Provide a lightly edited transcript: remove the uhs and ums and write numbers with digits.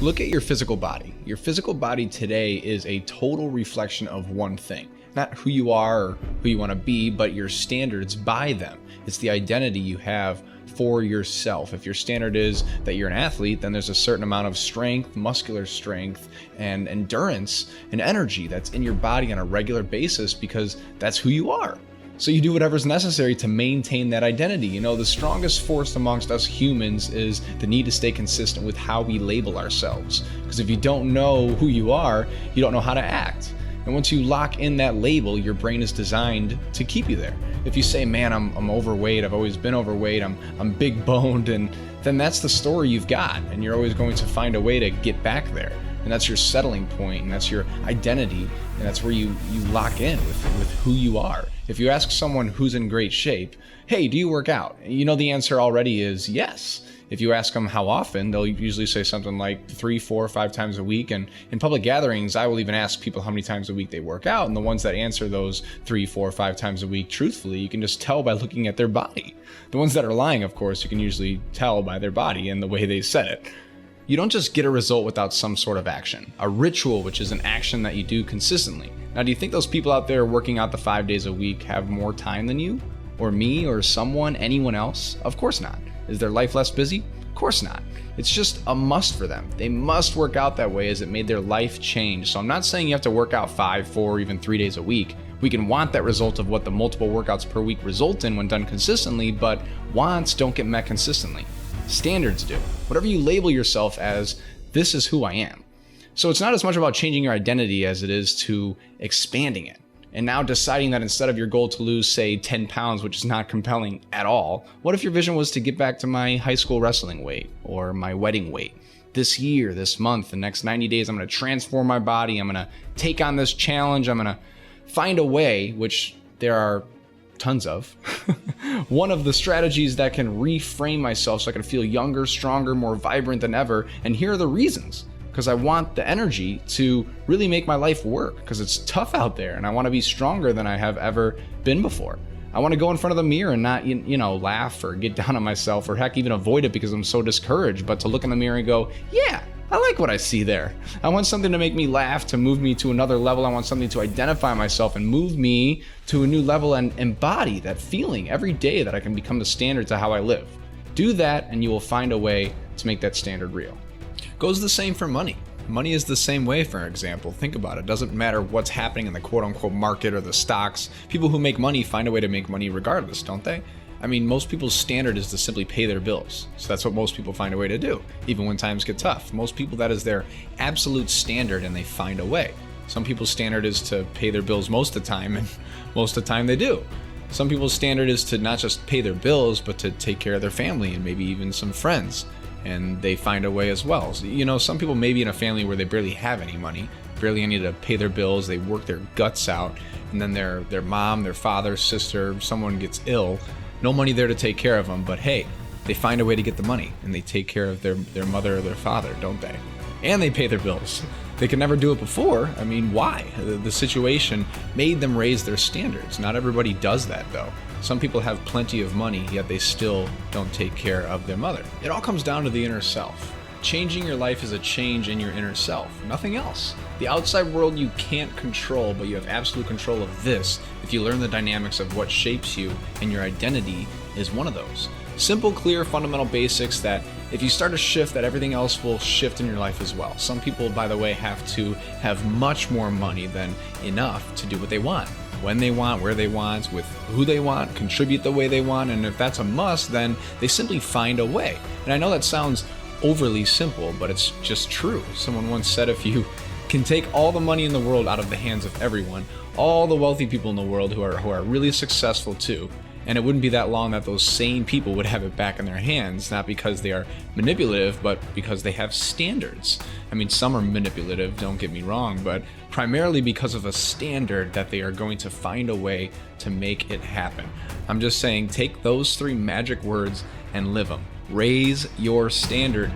Look at your physical body. Your physical body today is a total reflection of one thing. Not who you are or who you want to be, but your standards by them. It's the identity you have for yourself. If your standard is that you're an athlete, then there's a certain amount of strength, muscular strength, and endurance and energy that's in your body on a regular basis because that's who you are. So you do whatever's necessary to maintain that identity. You know, the strongest force amongst us humans is the need to stay consistent with how we label ourselves. Because if you don't know who you are, you don't know how to act. And once you lock in that label, your brain is designed to keep you there. If you say, man, I'm overweight, I've always been overweight, I'm big boned, and then that's the story you've got. And you're always going to find a way to get back there. And that's your settling point, and that's your identity, and that's where you lock in with who you are. If you ask someone who's in great shape, hey, do you work out? You know the answer already is yes. If you ask them how often, they'll usually say something like 3, 4, 5 times a week. And in public gatherings, I will even ask people how many times a week they work out. And the ones that answer those 3, 4, 5 times a week truthfully, you can just tell by looking at their body. The ones that are lying, of course, you can usually tell by their body and the way they said it. You don't just get a result without some sort of action. A ritual, which is an action that you do consistently. Now, do you think those people out there working out the 5 days a week have more time than you? Or me, or someone, anyone else? Of course not. Is their life less busy? Of course not. It's just a must for them. They must work out that way as it made their life change. So I'm not saying you have to work out 5, 4, even 3 days a week. We can want that result of what the multiple workouts per week result in when done consistently, but wants don't get met consistently. Standards do. Whatever you label yourself as, this is who I am. So it's not as much about changing your identity as it is to expanding it. And now deciding that instead of your goal to lose, say, 10 pounds, which is not compelling at all, what if your vision was to get back to my high school wrestling weight or my wedding weight? This year, this month, the next 90 days, I'm going to transform my body. I'm going to take on this challenge. I'm going to find a way, which there are tons of, one of the strategies that can reframe myself so I can feel younger, stronger, more vibrant than ever. And here are the reasons. Because I want the energy to really make my life work, because it's tough out there and I want to be stronger than I have ever been before. I want to go in front of the mirror and not, laugh or get down on myself or heck, even avoid it because I'm so discouraged, but to look in the mirror and go, yeah, I like what I see there. I want something to make me laugh, to move me to another level. I want something to identify myself and move me to a new level and embody that feeling every day that I can become the standard to how I live. Do that and you will find a way to make that standard real. Goes the same for money. Money is the same way, for example. Think about it. Doesn't matter what's happening in the quote-unquote market or the stocks. People who make money find a way to make money regardless, don't they? I mean, most people's standard is to simply pay their bills. So that's what most people find a way to do, even when times get tough. Most people, that is their absolute standard and they find a way. Some people's standard is to pay their bills most of the time, and most of the time they do. Some people's standard is to not just pay their bills, but to take care of their family and maybe even some friends. And they find a way as well. So, some people may be in a family where they barely have any money, barely any to pay their bills, they work their guts out, and then their mom, their father, sister, someone gets ill, no money there to take care of them, but hey, they find a way to get the money, and they take care of their mother or their father, don't they? And they pay their bills. They could never do it before. I mean, why? The situation made them raise their standards. Not everybody does that, though. Some people have plenty of money, yet they still don't take care of their mother. It all comes down to the inner self. Changing your life is a change in your inner self, nothing else. The outside world you can't control, but you have absolute control of this if you learn the dynamics of what shapes you, and your identity is one of those. Simple, clear, fundamental basics that if you start to shift, that everything else will shift in your life as well. Some people, by the way, have to have much more money than enough to do what they want. When they want, where they want, with who they want, contribute the way they want, and if that's a must, then they simply find a way. And I know that sounds overly simple, but it's just true. Someone once said if you can take all the money in the world out of the hands of everyone, all the wealthy people in the world who are really successful too, and it wouldn't be that long that those same people would have it back in their hands, not because they are manipulative, but because they have standards. I mean, some are manipulative, don't get me wrong, but primarily because of a standard that they are going to find a way to make it happen. I'm just saying, take those 3 magic words and live them. Raise your standard.